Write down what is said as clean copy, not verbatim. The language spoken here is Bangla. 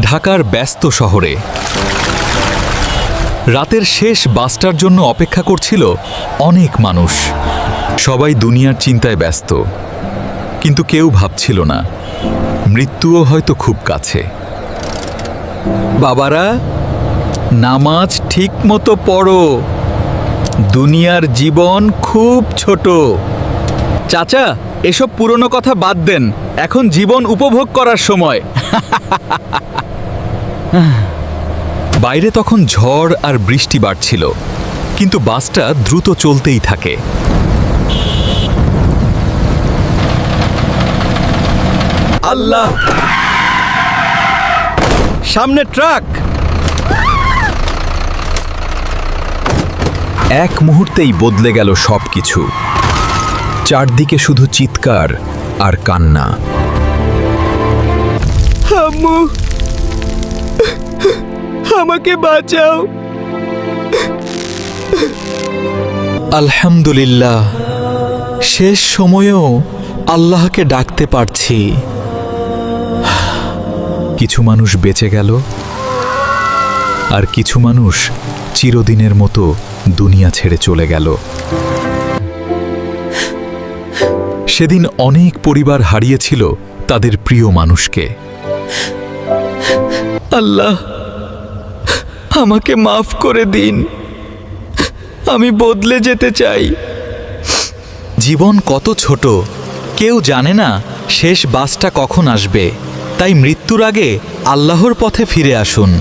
ঢাকার ব্যস্ত শহরে রাতের শেষ বাসটার জন্য অপেক্ষা করছিল অনেক মানুষ। সবাই দুনিয়ার চিন্তায় ব্যস্ত, কিন্তু কেউ ভাবছিল না মৃত্যুও হয়তো খুব কাছে। বাবারা, নামাজ ঠিক মতো পড়ো, দুনিয়ার জীবন খুব ছোট। চাচা, এসব পুরনো কথা বাদ দেন, এখন জীবন উপভোগ করার সময়। বাইরে তখন ঝড় আর বৃষ্টি বাড়ছিল, কিন্তু বাসটা দ্রুত চলতেই থাকে। আল্লাহ, সামনে ট্রাক! এক মুহূর্তেই বদলে গেল সবকিছু। চারদিকে শুধু চিৎকার আর কান্না। আম্মু, আমাকে বাঁচাও। আলহামদুলিল্লাহ, শেষ সময়েও আল্লাহকে ডাকতে পারছি। কিছু মানুষ বেঁচে গেল, আর কিছু মানুষ চিরদিনের মতো দুনিয়া ছেড়ে চলে গেল। সেদিন অনেক পরিবার হারিয়েছিল তাদের প্রিয় মানুষকে। আল্লাহ, আমাকে মাফ করে দিন, আমি বদলে যেতে চাই। জীবন কত ছোট, কেউ জানে না শেষ বাসটা কখন আসবে। তাই মৃত্যুর আগে আল্লাহর পথে ফিরে আসুন।